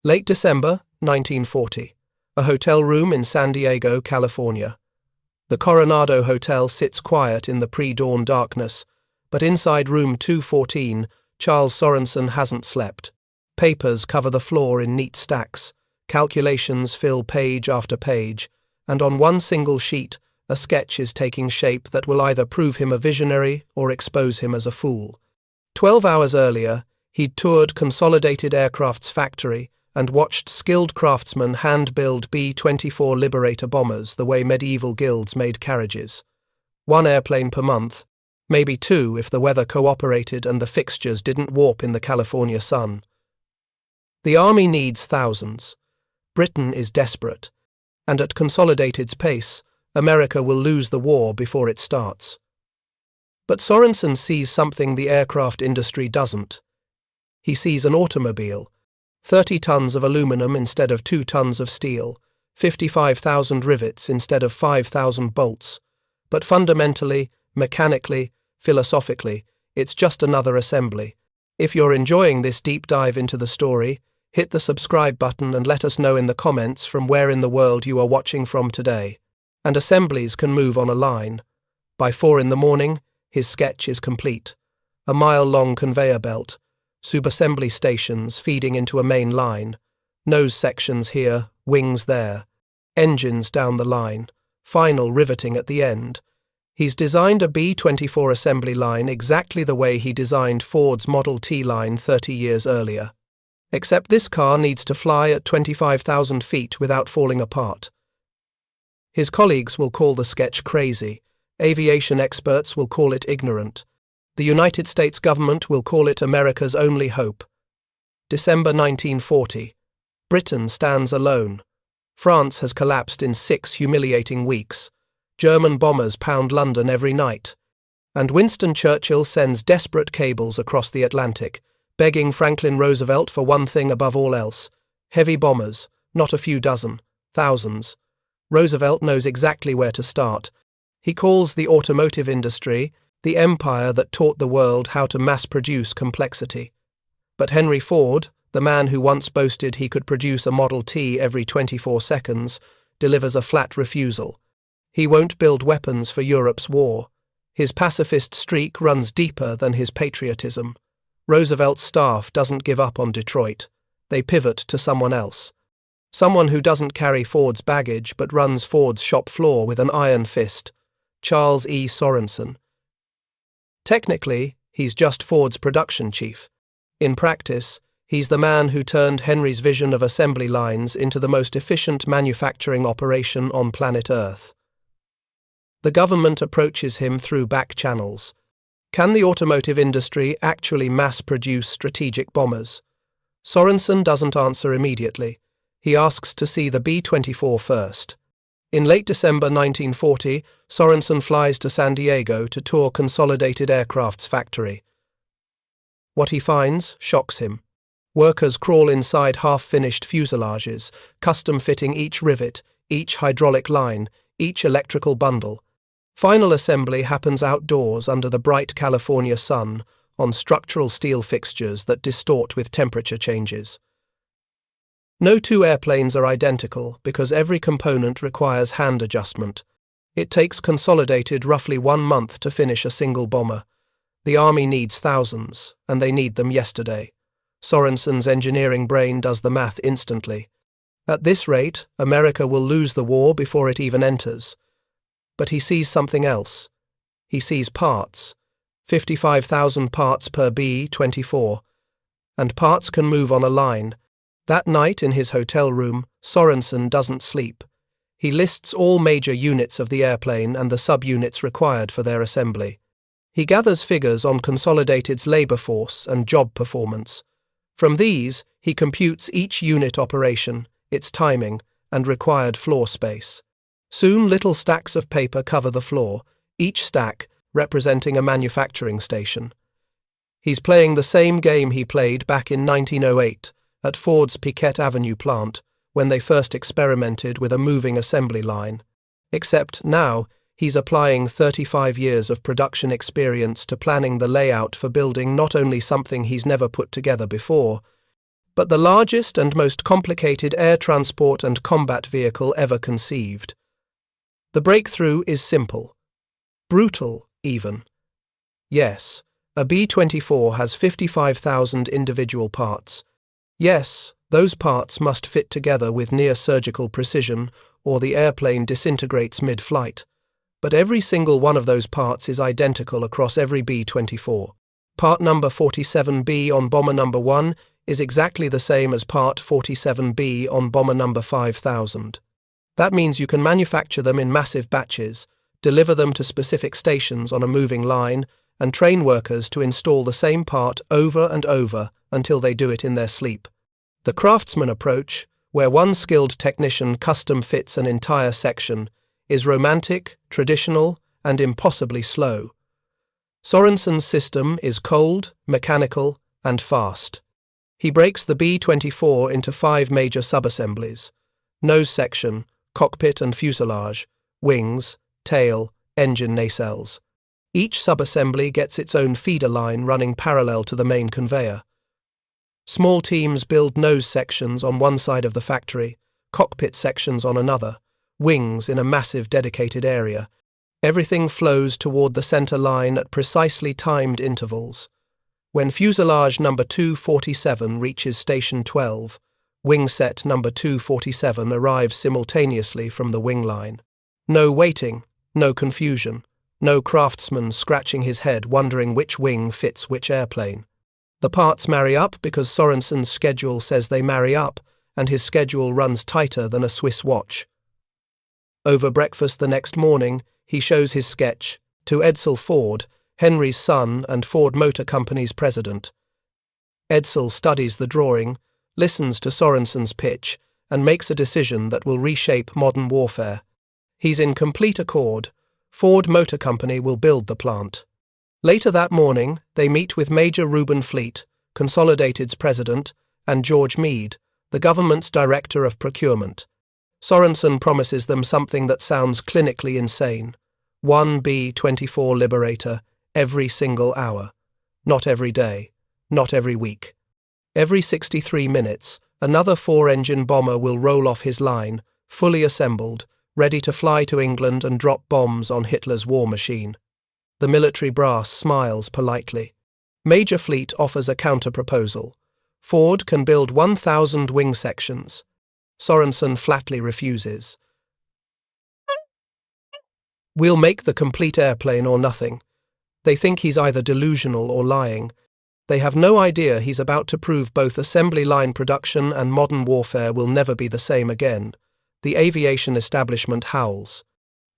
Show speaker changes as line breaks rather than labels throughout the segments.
Late December, 1940. A hotel room in San Diego, California. The Coronado Hotel sits quiet in the pre-dawn darkness, but inside room 214, Charles Sorensen hasn't slept. Papers cover the floor in neat stacks, calculations fill page after page, and on one single sheet, a sketch is taking shape that will either prove him a visionary or expose him as a fool. 12 hours earlier, he'd toured Consolidated Aircraft's factory and watched skilled craftsmen hand-build B-24 Liberator bombers the way medieval guilds made carriages. 1 airplane per month, maybe 2 if the weather cooperated and the fixtures didn't warp in the California sun. The army needs thousands. Britain is desperate, and at Consolidated's pace, America will lose the war before it starts. But Sorensen sees something the aircraft industry doesn't. He sees an automobile, 30 tons of aluminum instead of 2 tons of steel, 55,000 rivets instead of 5,000 bolts. But fundamentally, mechanically, philosophically, it's just another assembly. If you're enjoying this deep dive into the story, hit the subscribe button and let us know in the comments from where in the world you are watching from today. And assemblies can move on a line. By 4 in the morning, his sketch is complete. A mile-long conveyor belt, subassembly stations feeding into a main line, nose sections here, wings there, engines down the line, final riveting at the end. He's designed a B-24 assembly line exactly the way he designed Ford's Model T line 30 years earlier. Except this car needs to fly at 25,000 feet without falling apart. His colleagues will call the sketch crazy, aviation experts will call it ignorant. The United States government will call it America's only hope. December 1940. Britain stands alone. France has collapsed in 6 humiliating weeks. German bombers pound London every night. And Winston Churchill sends desperate cables across the Atlantic, begging Franklin Roosevelt for one thing above all else: heavy bombers, not a few dozen, thousands. Roosevelt knows exactly where to start. He calls the automotive industry the empire that taught the world how to mass-produce complexity. But Henry Ford, the man who once boasted he could produce a Model T every 24 seconds, delivers a flat refusal. He won't build weapons for Europe's war. His pacifist streak runs deeper than his patriotism. Roosevelt's staff doesn't give up on Detroit. They pivot to someone else. Someone who doesn't carry Ford's baggage but runs Ford's shop floor with an iron fist. Charles E. Sorensen. Technically, he's just Ford's production chief. In practice, he's the man who turned Henry's vision of assembly lines into the most efficient manufacturing operation on planet Earth. The government approaches him through back channels. Can the automotive industry actually mass-produce strategic bombers? Sorensen doesn't answer immediately. He asks to see the B-24 first. In late December 1940, Sorensen flies to San Diego to tour Consolidated Aircraft's factory. What he finds shocks him. Workers crawl inside half-finished fuselages, custom-fitting each rivet, each hydraulic line, each electrical bundle. Final assembly happens outdoors under the bright California sun, on structural steel fixtures that distort with temperature changes. No 2 airplanes are identical because every component requires hand adjustment. It takes Consolidated roughly 1 month to finish a single bomber. The army needs thousands, and they need them yesterday. Sorensen's engineering brain does the math instantly. At this rate, America will lose the war before it even enters. But he sees something else. He sees parts. 55,000 parts per B-24. And parts can move on a line. That night in his hotel room, Sorensen doesn't sleep. He lists all major units of the airplane and the subunits required for their assembly. He gathers figures on Consolidated's labor force and job performance. From these, he computes each unit operation, its timing, and required floor space. Soon little stacks of paper cover the floor, each stack representing a manufacturing station. He's playing the same game he played back in 1908, at Ford's Piquette Avenue plant, when they first experimented with a moving assembly line. Except now, he's applying 35 years of production experience to planning the layout for building not only something he's never put together before, but the largest and most complicated air transport and combat vehicle ever conceived. The breakthrough is simple. Brutal, even. Yes, a B-24 has 55,000 individual parts. Yes, those parts must fit together with near-surgical precision, or the airplane disintegrates mid-flight. But every single one of those parts is identical across every B-24. Part number 47B on bomber number 1 is exactly the same as part 47B on bomber number 5000. That means you can manufacture them in massive batches, deliver them to specific stations on a moving line, and train workers to install the same part over and over until they do it in their sleep. The craftsman approach, where one skilled technician custom fits an entire section, is romantic, traditional, and impossibly slow. Sorensen's system is cold, mechanical, and fast. He breaks the B-24 into 5 major subassemblies: nose section, cockpit and fuselage, wings, tail, engine nacelles. Each subassembly gets its own feeder line running parallel to the main conveyor. Small teams build nose sections on one side of the factory, cockpit sections on another, wings in a massive dedicated area. Everything flows toward the center line at precisely timed intervals. When fuselage number 247 reaches station 12, wing set number 247 arrives simultaneously from the wing line. No waiting, no confusion. No craftsman scratching his head wondering which wing fits which airplane. The parts marry up because Sorensen's schedule says they marry up, and his schedule runs tighter than a Swiss watch. Over breakfast the next morning, he shows his sketch to Edsel Ford, Henry's son and Ford Motor Company's president. Edsel studies the drawing, listens to Sorensen's pitch, and makes a decision that will reshape modern warfare. He's in complete accord. Ford Motor Company will build the plant. Later that morning, they meet with Major Reuben Fleet, Consolidated's president, and George Meade, the government's director of procurement. Sorensen promises them something that sounds clinically insane: 1 B-24 Liberator every single hour. Not every day, not every week. Every 63 minutes, another 4-engine bomber will roll off his line, fully assembled, ready to fly to England and drop bombs on Hitler's war machine. The military brass smiles politely. Major Fleet offers a counter-proposal. Ford can build 1,000 wing sections. Sorensen flatly refuses. "We'll make the complete airplane or nothing." They think he's either delusional or lying. They have no idea he's about to prove both assembly line production and modern warfare will never be the same again. The aviation establishment howls.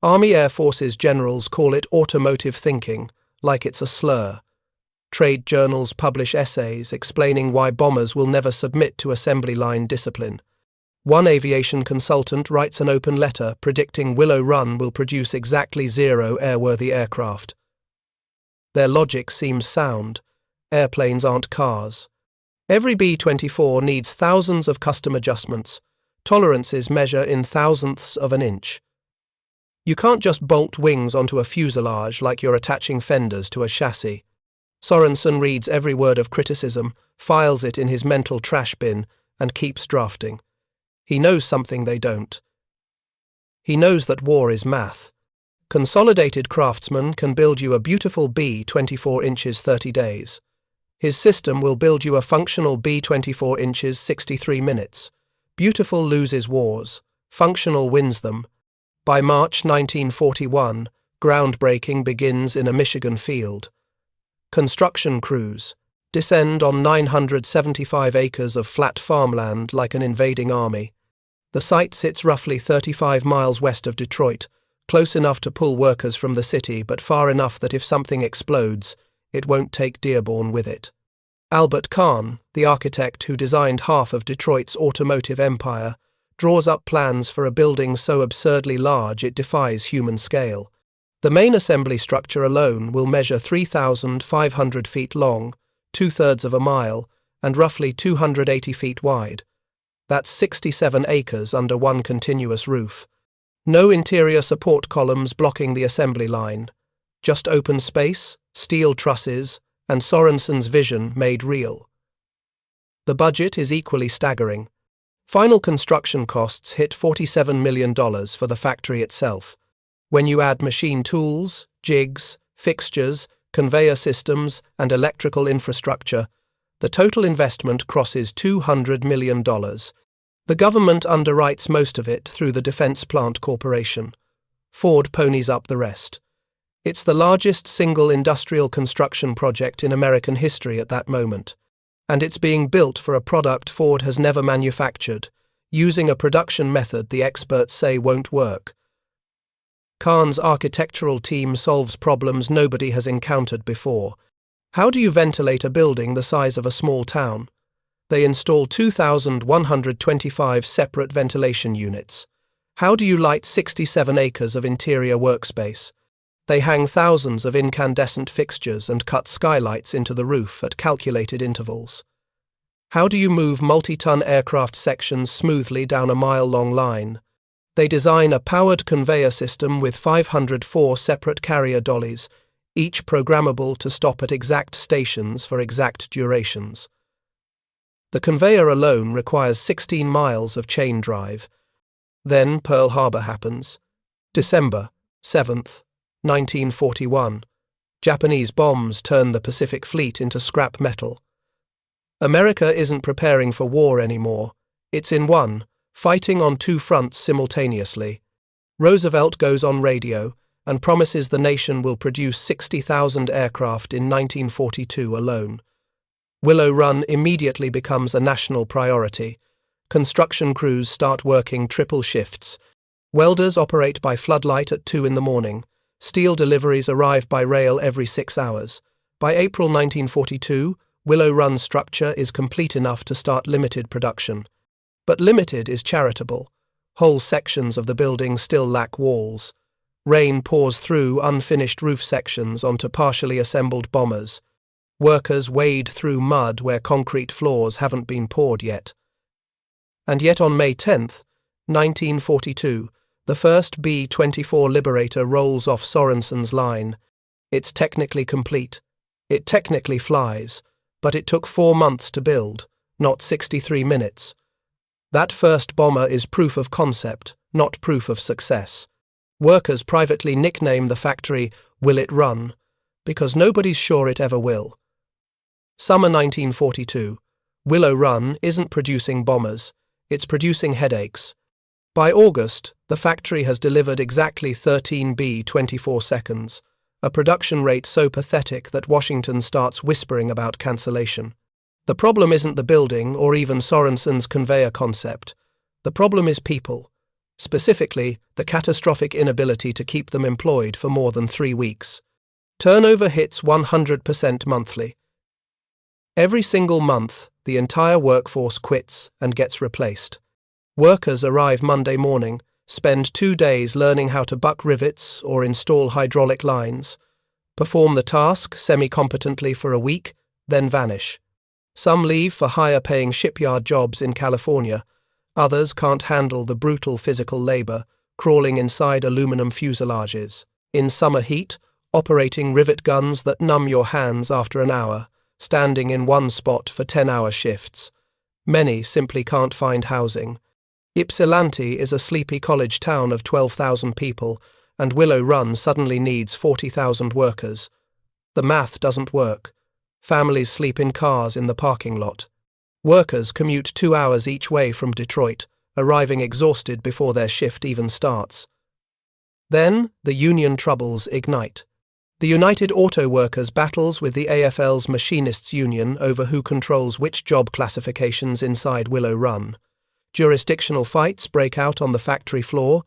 Army Air Forces generals call it automotive thinking, like it's a slur. Trade journals publish essays explaining why bombers will never submit to assembly line discipline. One aviation consultant writes an open letter predicting Willow Run will produce exactly 0 airworthy aircraft. Their logic seems sound. Airplanes aren't cars. Every B-24 needs thousands of custom adjustments. Tolerances measure in thousandths of an inch. You can't just bolt wings onto a fuselage like you're attaching fenders to a chassis. Sorensen reads every word of criticism, files it in his mental trash bin, and keeps drafting. He knows something they don't. He knows that war is math. Consolidated craftsmen can build you a beautiful B-24 inches 30 days. His system will build you a functional B-24 inches 63 minutes. Beautiful loses wars. Functional wins them. By March 1941, groundbreaking begins in a Michigan field. Construction crews descend on 975 acres of flat farmland like an invading army. The site sits roughly 35 miles west of Detroit, close enough to pull workers from the city but far enough that if something explodes, it won't take Dearborn with it. Albert Kahn, the architect who designed half of Detroit's automotive empire, draws up plans for a building so absurdly large it defies human scale. The main assembly structure alone will measure 3,500 feet long, 2/3 of a mile, and roughly 280 feet wide. That's 67 acres under one continuous roof. No interior support columns blocking the assembly line. Just open space, steel trusses, and Sorensen's vision made real. The budget is equally staggering. Final construction costs hit $47 million for the factory itself. When you add machine tools, jigs, fixtures, conveyor systems, and electrical infrastructure, the total investment crosses $200 million. The government underwrites most of it through the Defense Plant Corporation. Ford ponies up the rest. It's the largest single industrial construction project in American history at that moment, and it's being built for a product Ford has never manufactured, using a production method the experts say won't work. Kahn's architectural team solves problems nobody has encountered before. How do you ventilate a building the size of a small town? They install 2,125 separate ventilation units. How do you light 67 acres of interior workspace? They hang thousands of incandescent fixtures and cut skylights into the roof at calculated intervals. How do you move multi-ton aircraft sections smoothly down a mile-long line? They design a powered conveyor system with 504 separate carrier dollies, each programmable to stop at exact stations for exact durations. The conveyor alone requires 16 miles of chain drive. Then Pearl Harbor happens. December 7th, 1941. Japanese bombs turn the Pacific Fleet into scrap metal. America isn't preparing for war anymore. It's in one, fighting on two fronts simultaneously. Roosevelt goes on radio and promises the nation will produce 60,000 aircraft in 1942 alone. Willow Run immediately becomes a national priority. Construction crews start working triple shifts. Welders operate by floodlight at 2 in the morning. Steel deliveries arrive by rail every 6 hours. By April 1942, Willow Run's structure is complete enough to start limited production. But limited is charitable. Whole sections of the building still lack walls. Rain pours through unfinished roof sections onto partially assembled bombers. Workers wade through mud where concrete floors haven't been poured yet. And yet on May 10th, 1942, the first B-24 Liberator rolls off Sorensen's line. It's technically complete. It technically flies, but it took 4 months to build, not 63 minutes. That first bomber is proof of concept, not proof of success. Workers privately nickname the factory "Will It Run?" because nobody's sure it ever will. Summer 1942. Willow Run isn't producing bombers, it's producing headaches. By August, the factory has delivered exactly 13 B-24 seconds, a production rate so pathetic that Washington starts whispering about cancellation. The problem isn't the building or even Sorensen's conveyor concept. The problem is people, specifically the catastrophic inability to keep them employed for more than 3 weeks. Turnover hits 100% monthly. Every single month, the entire workforce quits and gets replaced. Workers arrive Monday morning, spend 2 days learning how to buck rivets or install hydraulic lines, perform the task semi-competently for a week, then vanish. Some leave for higher-paying shipyard jobs in California. Others can't handle the brutal physical labor, crawling inside aluminum fuselages. In summer heat, operating rivet guns that numb your hands after an hour, standing in one spot for 10-hour shifts. Many simply can't find housing. Ypsilanti is a sleepy college town of 12,000 people, and Willow Run suddenly needs 40,000 workers. The math doesn't work. Families sleep in cars in the parking lot. Workers commute 2 hours each way from Detroit, arriving exhausted before their shift even starts. Then, the union troubles ignite. The United Auto Workers battles with the AFL's Machinists Union over who controls which job classifications inside Willow Run. Jurisdictional fights break out on the factory floor.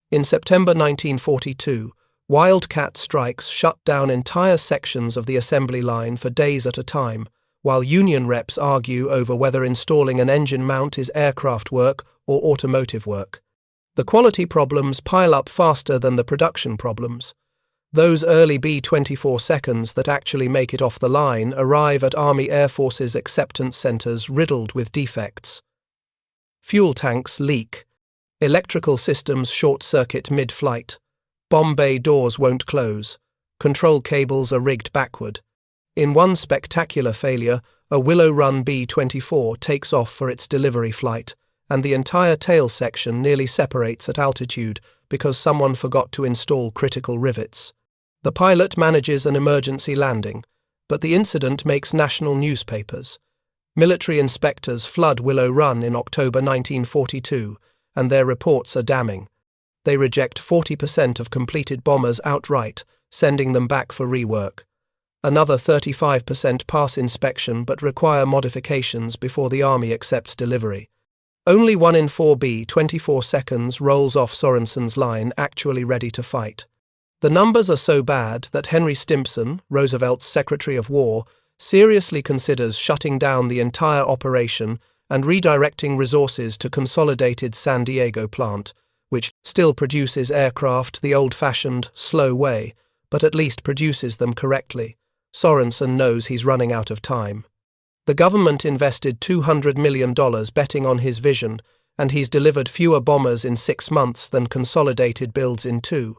In September 1942, wildcat strikes shut down entire sections of the assembly line for days at a time, while union reps argue over whether installing an engine mount is aircraft work or automotive work. The quality problems pile up faster than the production problems. Those early B-24 seconds that actually make it off the line arrive at Army Air Force's acceptance centers riddled with defects. Fuel tanks leak. Electrical systems short-circuit mid-flight. Bomb bay doors won't close. Control cables are rigged backward. In one spectacular failure, a Willow Run B-24 takes off for its delivery flight, and the entire tail section nearly separates at altitude because someone forgot to install critical rivets. The pilot manages an emergency landing, but the incident makes national newspapers. Military inspectors flood Willow Run in October 1942, and their reports are damning. They reject 40% of completed bombers outright, sending them back for rework. Another 35% pass inspection but require modifications before the Army accepts delivery. Only 1 in 4 B-24 seconds rolls off Sorensen's line actually ready to fight. The numbers are so bad that Henry Stimson, Roosevelt's Secretary of War, seriously considers shutting down the entire operation and redirecting resources to Consolidated San Diego plant, which still produces aircraft the old-fashioned, slow way, but at least produces them correctly. Sorensen knows he's running out of time. The government invested $200 million betting on his vision, and he's delivered fewer bombers in 6 months than Consolidated builds in 2.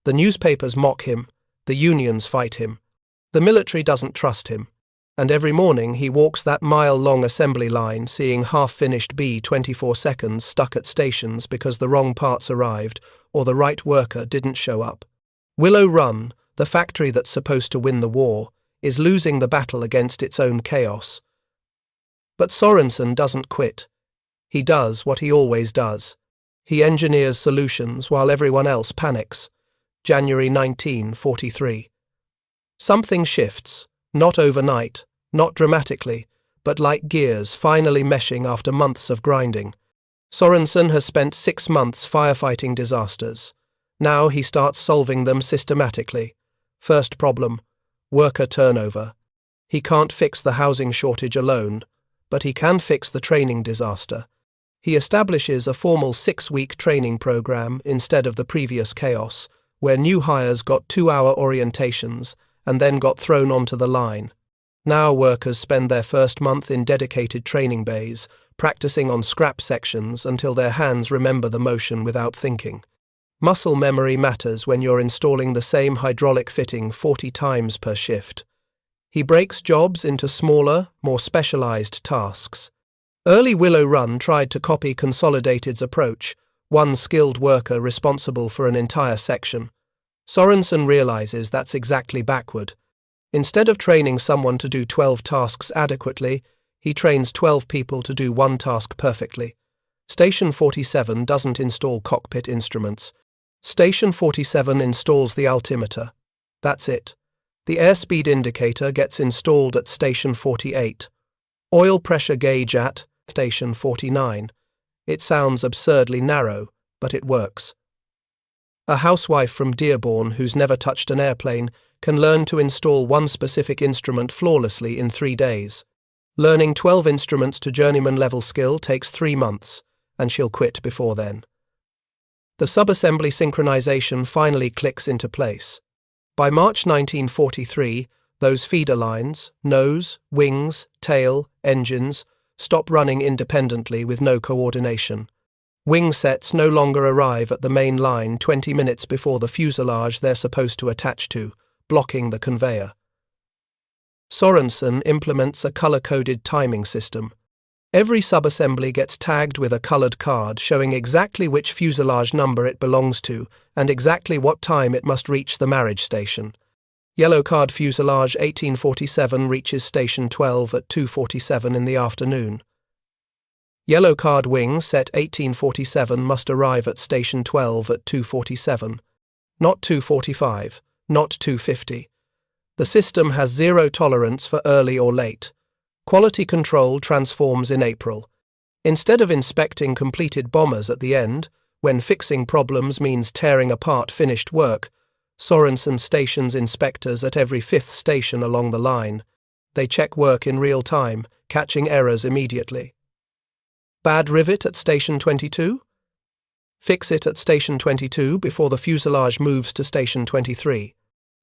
The newspapers mock him, the unions fight him. The military doesn't trust him, and every morning he walks that mile-long assembly line seeing half-finished B-24 seconds stuck at stations because the wrong parts arrived or the right worker didn't show up. Willow Run, the factory that's supposed to win the war, is losing the battle against its own chaos. But Sorensen doesn't quit. He does what he always does. He engineers solutions while everyone else panics. January 1943. Something shifts, not overnight, not dramatically, but like gears finally meshing after months of grinding. Sorensen has spent 6 months firefighting disasters. Now he starts solving them systematically. First problem: worker turnover. He can't fix the housing shortage alone, but he can fix the training disaster. He establishes a formal 6-week training program instead of the previous chaos, where new hires got 2-hour orientations and then got thrown onto the line. Now workers spend their first month in dedicated training bays, practicing on scrap sections until their hands remember the motion without thinking. Muscle memory matters when you're installing the same hydraulic fitting 40 times per shift. He breaks jobs into smaller, more specialized tasks. Early Willow Run tried to copy Consolidated's approach, one skilled worker responsible for an entire section. Sorensen realizes that's exactly backward. Instead of training someone to do 12 tasks adequately, he trains 12 people to do 1 task perfectly. Station 47 doesn't install cockpit instruments. Station 47 installs the altimeter. That's it. The airspeed indicator gets installed at Station 48. Oil pressure gauge at Station 49. It sounds absurdly narrow, but it works. A housewife from Dearborn who's never touched an airplane can learn to install one specific instrument flawlessly in 3 days. Learning 12 instruments to journeyman-level skill takes 3 months, and she'll quit before then. The subassembly synchronization finally clicks into place. By March 1943, those feeder lines, nose, wings, tail, engines, stop running independently with no coordination. Wing sets no longer arrive at the main line 20 minutes before the fuselage they're supposed to attach to, blocking the conveyor. Sorensen implements a color-coded timing system. Every subassembly gets tagged with a colored card showing exactly which fuselage number it belongs to and exactly what time it must reach the marriage station. Yellow card fuselage 1847 reaches Station 12 at 2:47 in the afternoon. Yellow card wing set 1847 must arrive at Station 12 at 2:47. Not 2:45, not 2:50. The system has zero tolerance for early or late. Quality control transforms in April. Instead of inspecting completed bombers at the end, when fixing problems means tearing apart finished work, Sorensen stations inspectors at every 5th station along the line. They check work in real time, catching errors immediately. Bad rivet at Station 22? Fix it at Station 22 before the fuselage moves to Station 23.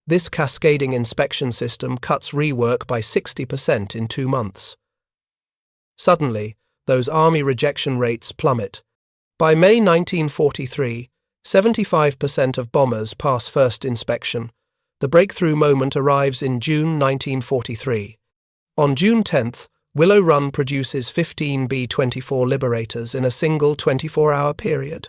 This cascading inspection system cuts rework by 60% in 2 months. Suddenly, those Army rejection rates plummet. By May 1943, 75% of bombers pass first inspection. The breakthrough moment arrives in June 1943. On June 10th, Willow Run produces 15 B-24 Liberators in a single 24-hour period.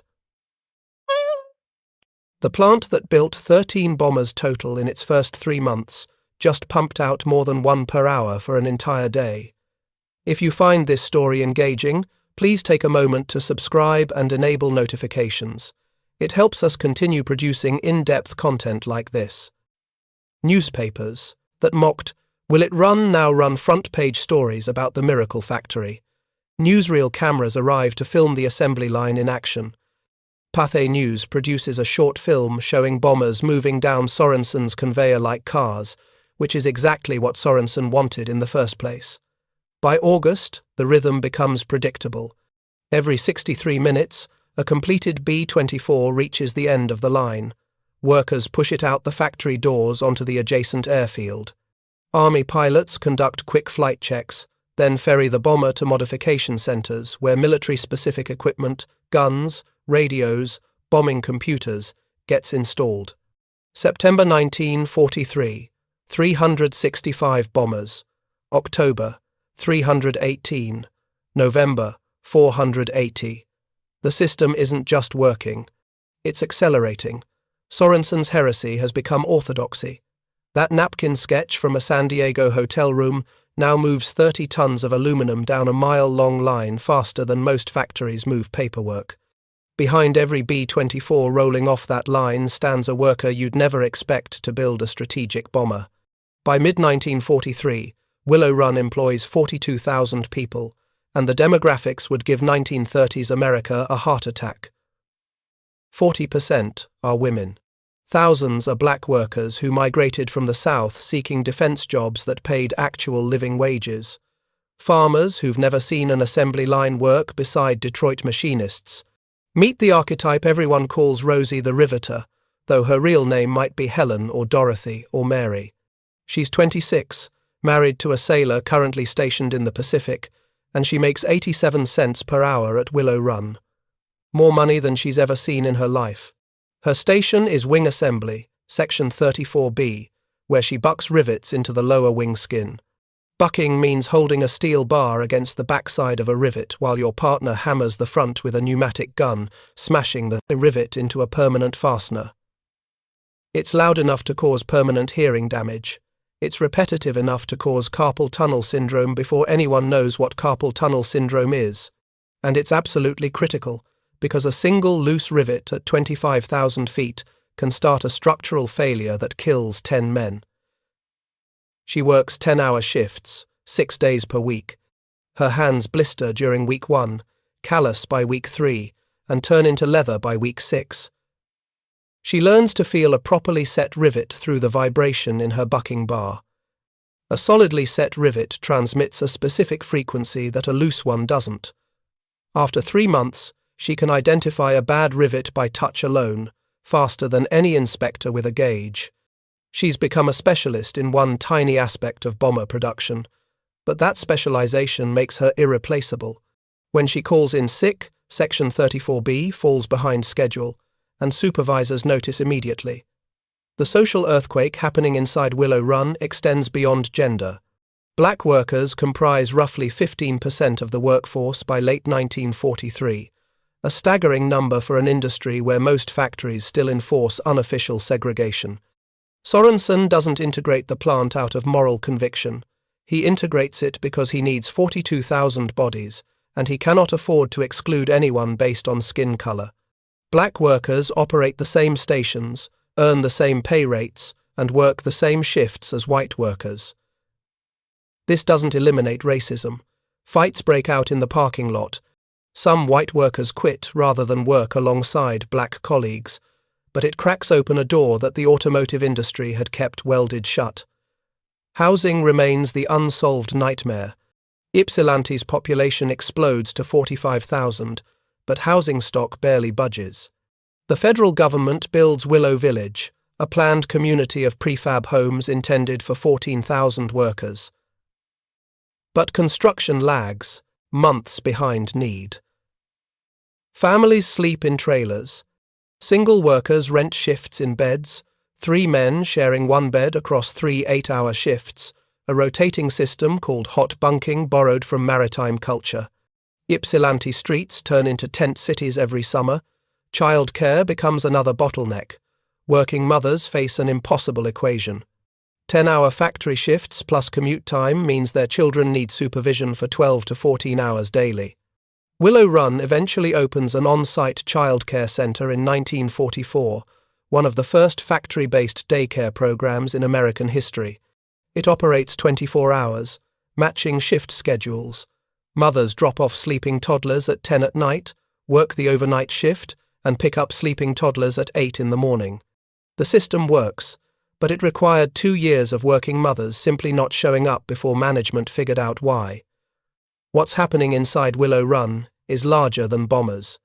The plant that built 13 bombers total in its first 3 months just pumped out more than 1 per hour for an entire day. If you find this story engaging, please take a moment to subscribe and enable notifications. It helps us continue producing in-depth content like this. Newspapers that mocked Will It Run now run front-page stories about the miracle factory. Newsreel cameras arrive to film the assembly line in action. Pathé News produces a short film showing bombers moving down Sorensen's conveyor like cars, which is exactly what Sorensen wanted in the first place. By August, the rhythm becomes predictable. Every 63 minutes, a completed B-24 reaches the end of the line. Workers push it out the factory doors onto the adjacent airfield. Army pilots conduct quick flight checks, then ferry the bomber to modification centers where military-specific equipment, guns, radios, bombing computers, gets installed. September 1943, 365 bombers. October, 318. November, 480. The system isn't just working, it's accelerating. Sorensen's heresy has become orthodoxy. That napkin sketch from a San Diego hotel room now moves 30 tons of aluminum down a mile-long line faster than most factories move paperwork. Behind every B-24 rolling off that line stands a worker you'd never expect to build a strategic bomber. By mid-1943, Willow Run employs 42,000 people, and the demographics would give 1930s America a heart attack. 40% are women. Thousands are black workers who migrated from the South seeking defense jobs that paid actual living wages. Farmers who've never seen an assembly line work beside Detroit machinists. Meet the archetype everyone calls Rosie the Riveter, though her real name might be Helen or Dorothy or Mary. She's 26, married to a sailor currently stationed in the Pacific, and she makes 87 cents per hour at Willow Run. More money than she's ever seen in her life. Her station is wing assembly, section 34B, where she bucks rivets into the lower wing skin. Bucking means holding a steel bar against the backside of a rivet while your partner hammers the front with a pneumatic gun, smashing the rivet into a permanent fastener. It's loud enough to cause permanent hearing damage. It's repetitive enough to cause carpal tunnel syndrome before anyone knows what carpal tunnel syndrome is. And it's absolutely critical, because a single loose rivet at 25,000 feet can start a structural failure that kills 10 men. She works 10-hour shifts, 6 days per week. Her hands blister during week 1, callous by week 3, and turn into leather by week 6. She learns to feel a properly set rivet through the vibration in her bucking bar. A solidly set rivet transmits a specific frequency that a loose one doesn't. After 3 months, she can identify a bad rivet by touch alone, faster than any inspector with a gauge. She's become a specialist in one tiny aspect of bomber production, but that specialization makes her irreplaceable. When she calls in sick, Section 34B falls behind schedule, and supervisors notice immediately. The social earthquake happening inside Willow Run extends beyond gender. Black workers comprise roughly 15% of the workforce by late 1943, a staggering number for an industry where most factories still enforce unofficial segregation. Sorensen doesn't integrate the plant out of moral conviction. He integrates it because he needs 42,000 bodies, and he cannot afford to exclude anyone based on skin color. Black workers operate the same stations, earn the same pay rates, and work the same shifts as white workers. This doesn't eliminate racism. Fights break out in the parking lot. Some white workers quit rather than work alongside black colleagues, but it cracks open a door that the automotive industry had kept welded shut. Housing remains the unsolved nightmare. Ypsilanti's population explodes to 45,000, but housing stock barely budges. The federal government builds Willow Village, a planned community of prefab homes intended for 14,000 workers. But construction lags, months behind need. Families sleep in trailers. Single workers rent shifts in beds, 3 men sharing 1 bed across 3 8-hour shifts, a rotating system called hot bunking borrowed from maritime culture. Ypsilanti streets turn into tent cities every summer. Childcare becomes another bottleneck. Working mothers face an impossible equation. 10-hour factory shifts plus commute time means their children need supervision for 12 to 14 hours daily. Willow Run eventually opens an on-site childcare center in 1944, one of the first factory-based daycare programs in American history. It operates 24 hours, matching shift schedules. Mothers drop off sleeping toddlers at 10 at night, work the overnight shift, and pick up sleeping toddlers at 8 in the morning. The system works, but it required 2 years of working mothers simply not showing up before management figured out why. What's happening inside Willow Run is larger than bombers.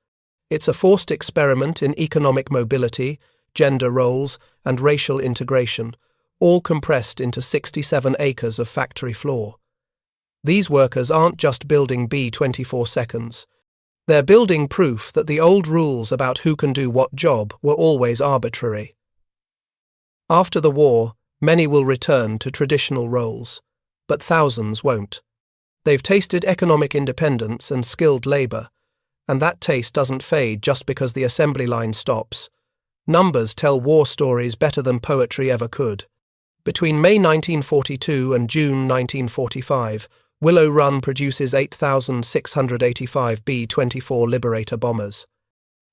It's a forced experiment in economic mobility, gender roles, and racial integration, all compressed into 67 acres of factory floor. These workers aren't just building B-24 seconds. They're building proof that the old rules about who can do what job were always arbitrary. After the war, many will return to traditional roles, but thousands won't. They've tasted economic independence and skilled labor, and that taste doesn't fade just because the assembly line stops. Numbers tell war stories better than poetry ever could. Between May 1942 and June 1945, Willow Run produces 8,685 B-24 Liberator bombers.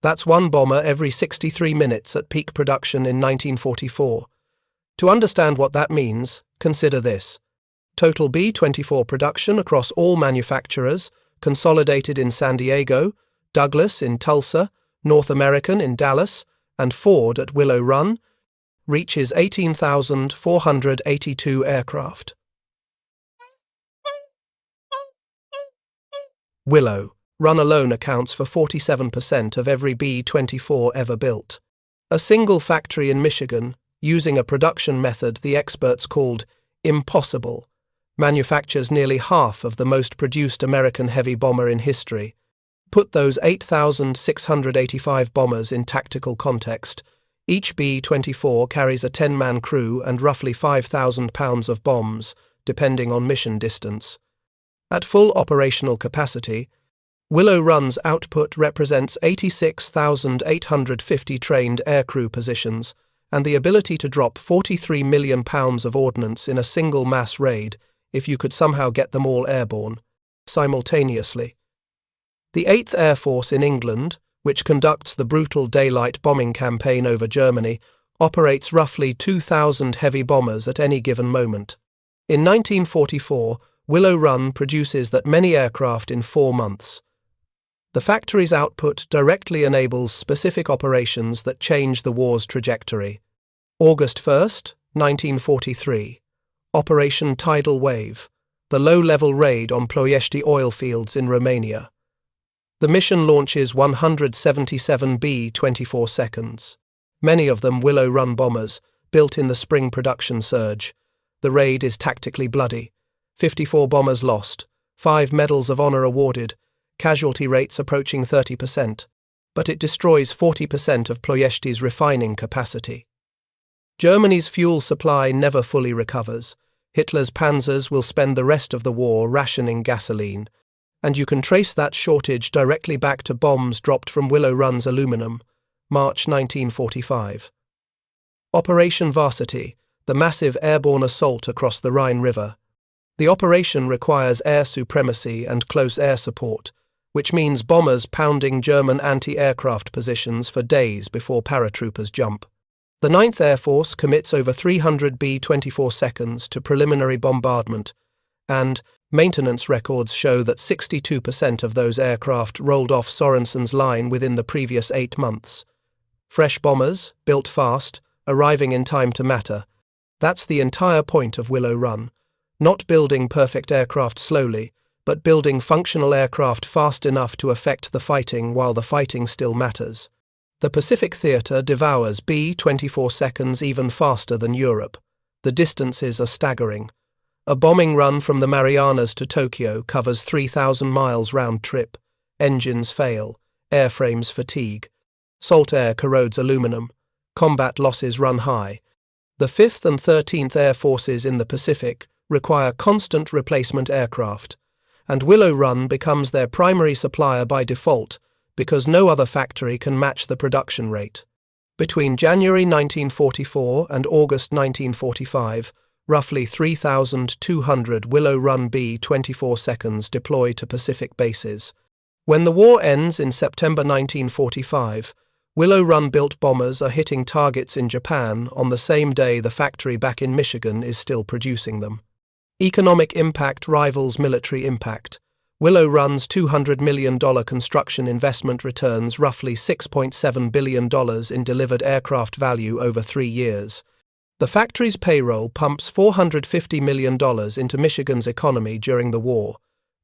That's one bomber every 63 minutes at peak production in 1944. To understand what that means, consider this. Total B-24 production across all manufacturers, Consolidated in San Diego, Douglas in Tulsa, North American in Dallas, and Ford at Willow Run, reaches 18,482 aircraft. Willow Run alone accounts for 47% of every B-24 ever built. A single factory in Michigan, using a production method the experts called impossible, manufactures nearly half of the most produced American heavy bomber in history. Put those 8,685 bombers in tactical context. Each B-24 carries a 10-man crew and roughly 5,000 pounds of bombs, depending on mission distance. At full operational capacity, Willow Run's output represents 86,850 trained aircrew positions and the ability to drop 43 million pounds of ordnance in a single mass raid if you could somehow get them all airborne, simultaneously. The 8th Air Force in England, which conducts the brutal daylight bombing campaign over Germany, operates roughly 2,000 heavy bombers at any given moment. In 1944, Willow Run produces that many aircraft in 4 months. The factory's output directly enables specific operations that change the war's trajectory. August 1st, 1943. Operation Tidal Wave, the low-level raid on Ploiești oil fields in Romania. The mission launches 177 B-24 seconds, many of them Willow Run bombers, built in the spring production surge. The raid is tactically bloody. 54 bombers lost, 5 Medals of Honor awarded, casualty rates approaching 30%, but it destroys 40% of Ploiești's refining capacity. Germany's fuel supply never fully recovers. Hitler's panzers will spend the rest of the war rationing gasoline, and you can trace that shortage directly back to bombs dropped from Willow Run's aluminum, March 1945. Operation Varsity, the massive airborne assault across the Rhine River. The operation requires air supremacy and close air support, which means bombers pounding German anti-aircraft positions for days before paratroopers jump. The 9th Air Force commits over 300 B-24 seconds to preliminary bombardment, and maintenance records show that 62% of those aircraft rolled off Sorensen's line within the previous 8 months. Fresh bombers, built fast, arriving in time to matter. That's the entire point of Willow Run. Not building perfect aircraft slowly, but building functional aircraft fast enough to affect the fighting while the fighting still matters. The Pacific Theater devours B-24 seconds even faster than Europe. The distances are staggering. A bombing run from the Marianas to Tokyo covers 3,000 miles round trip. Engines fail. Airframes fatigue. Salt air corrodes aluminum. Combat losses run high. The 5th and 13th Air Forces in the Pacific require constant replacement aircraft, and Willow Run becomes their primary supplier by default because no other factory can match the production rate. Between January 1944 and August 1945, roughly 3,200 Willow Run B-24s deployed to Pacific bases. When the war ends in September 1945, Willow Run-built bombers are hitting targets in Japan on the same day the factory back in Michigan is still producing them. Economic impact rivals military impact. Willow Run's $200 million construction investment returns roughly $6.7 billion in delivered aircraft value over 3 years. The factory's payroll pumps $450 million into Michigan's economy during the war,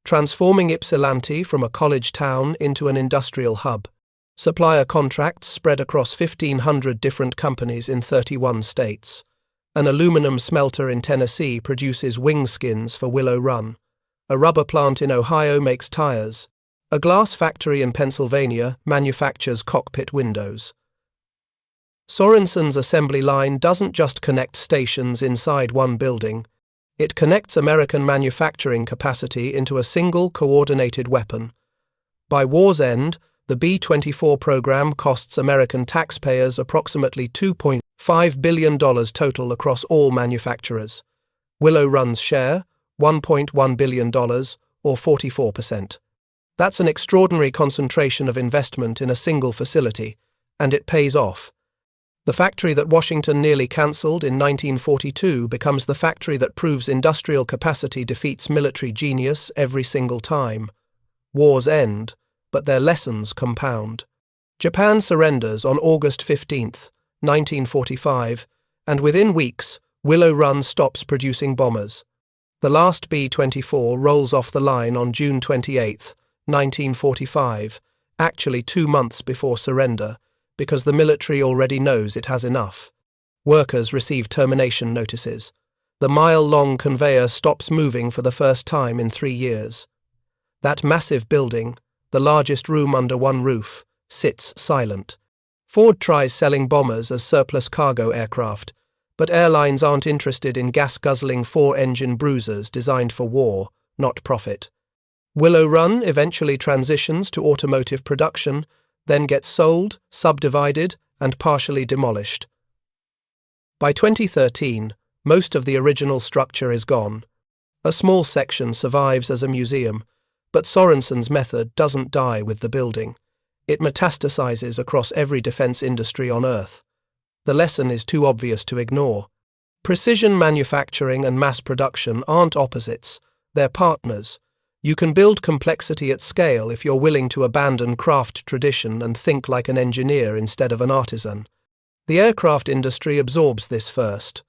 transforming Ypsilanti from a college town into an industrial hub. Supplier contracts spread across 1,500 different companies in 31 states. An aluminum smelter in Tennessee produces wing skins for Willow Run. A rubber plant in Ohio makes tires. A glass factory in Pennsylvania manufactures cockpit windows. Sorensen's assembly line doesn't just connect stations inside one building. It connects American manufacturing capacity into a single coordinated weapon. By war's end, the B-24 program costs American taxpayers approximately $2.5 billion total across all manufacturers. Willow Run's share, $1.1 billion, or 44%. That's an extraordinary concentration of investment in a single facility, and it pays off. The factory that Washington nearly cancelled in 1942 becomes the factory that proves industrial capacity defeats military genius every single time. Wars end, but their lessons compound. Japan surrenders on August 15, 1945, and within weeks, Willow Run stops producing bombers. The last B-24 rolls off the line on June 28, 1945, actually 2 months before surrender, because the military already knows it has enough. Workers receive termination notices. The mile-long conveyor stops moving for the first time in 3 years. That massive building, the largest room under one roof, sits silent. Ford tries selling bombers as surplus cargo aircraft, but airlines aren't interested in gas-guzzling 4-engine bruisers designed for war, not profit. Willow Run eventually transitions to automotive production, then gets sold, subdivided, and partially demolished. By 2013, most of the original structure is gone. A small section survives as a museum, but Sorensen's method doesn't die with the building. It metastasizes across every defense industry on Earth. The lesson is too obvious to ignore. Precision manufacturing and mass production aren't opposites, they're partners. You can build complexity at scale if you're willing to abandon craft tradition and think like an engineer instead of an artisan. The aircraft industry absorbs this first.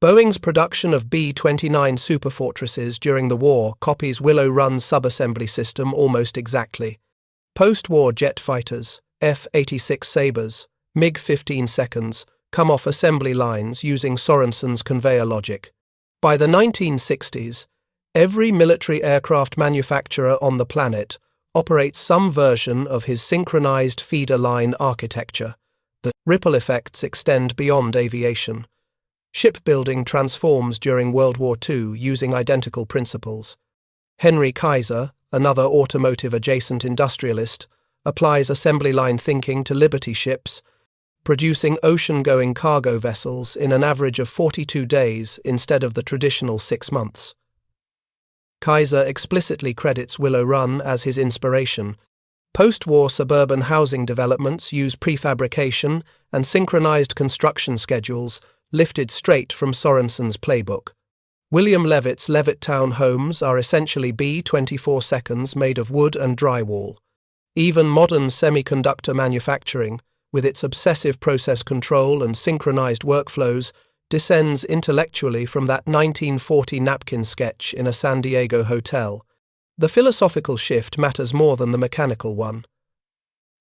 Boeing's production of B-29 superfortresses during the war copies Willow Run's subassembly system almost exactly. Post-war jet fighters, F-86 Sabres, MiG-15 seconds, come off assembly lines using Sorensen's conveyor logic. By the 1960s, every military aircraft manufacturer on the planet operates some version of his synchronized feeder line architecture. The ripple effects extend beyond aviation. Shipbuilding transforms during World War II using identical principles. Henry Kaiser, another automotive-adjacent industrialist, applies assembly line thinking to Liberty ships, producing ocean-going cargo vessels in an average of 42 days instead of the traditional 6 months. Kaiser explicitly credits Willow Run as his inspiration. Post-war suburban housing developments use prefabrication and synchronized construction schedules lifted straight from Sorensen's playbook. William Levitt's Levittown homes are essentially B-24 seconds made of wood and drywall. Even modern semiconductor manufacturing, with its obsessive process control and synchronized workflows, descends intellectually from that 1940 napkin sketch in a San Diego hotel. The philosophical shift matters more than the mechanical one.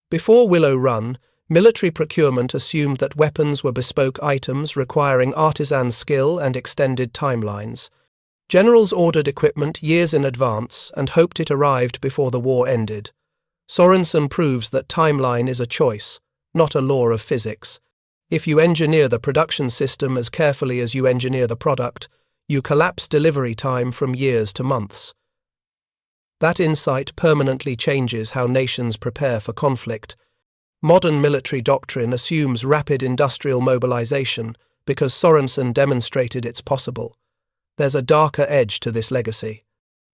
Before Willow Run, military procurement assumed that weapons were bespoke items requiring artisan skill and extended timelines. Generals ordered equipment years in advance and hoped it arrived before the war ended. Sorensen proves that timeline is a choice, not a law of physics. If you engineer the production system as carefully as you engineer the product, You collapse delivery time from years to months. That insight permanently changes how nations prepare for conflict. Modern military doctrine assumes rapid industrial mobilization because Sorensen demonstrated it's possible. There's a darker edge to this legacy.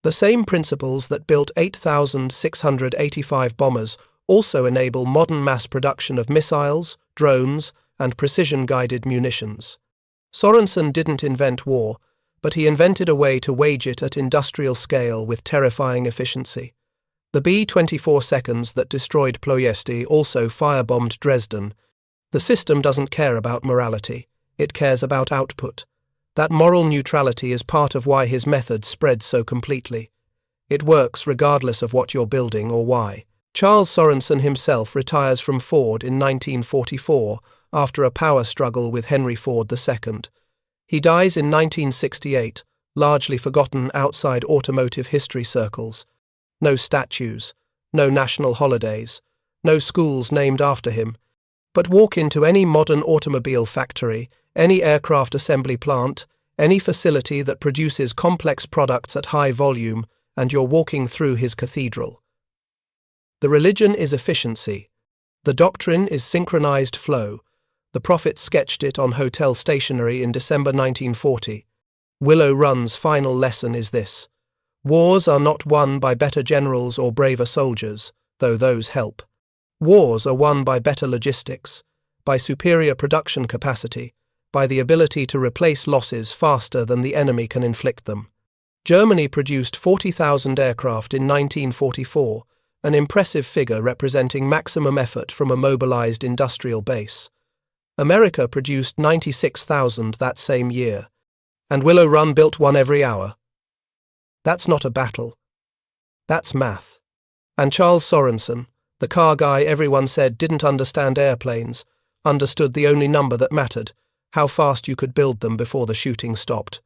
The same principles that built 8,685 bombers also enable modern mass production of missiles, drones, and precision-guided munitions. Sorensen didn't invent war, but he invented a way to wage it at industrial scale with terrifying efficiency. The B-24 seconds that destroyed Ploiesti also firebombed Dresden. The system doesn't care about morality, it cares about output. That moral neutrality is part of why his method spreads so completely. It works regardless of what you're building or why. Charles Sorensen himself retires from Ford in 1944 after a power struggle with Henry Ford II. He dies in 1968, largely forgotten outside automotive history circles. No statues, no national holidays, no schools named after him. But walk into any modern automobile factory, any aircraft assembly plant, any facility that produces complex products at high volume, and you're walking through his cathedral. The religion is efficiency. The doctrine is synchronized flow. The prophet sketched it on hotel stationery in December 1940. Willow Run's final lesson is this: wars are not won by better generals or braver soldiers, though those help. Wars are won by better logistics, by superior production capacity, by the ability to replace losses faster than the enemy can inflict them. Germany produced 40,000 aircraft in 1944, an impressive figure representing maximum effort from a mobilized industrial base. America produced 96,000 that same year, and Willow Run built one every hour. That's not a battle. That's math. And Charles Sorensen, the car guy everyone said didn't understand airplanes, understood the only number that mattered: how fast you could build them before the shooting stopped.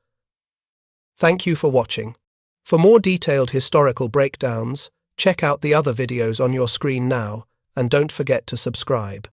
Thank you for watching. For more detailed historical breakdowns, check out the other videos on your screen now, and don't forget to subscribe.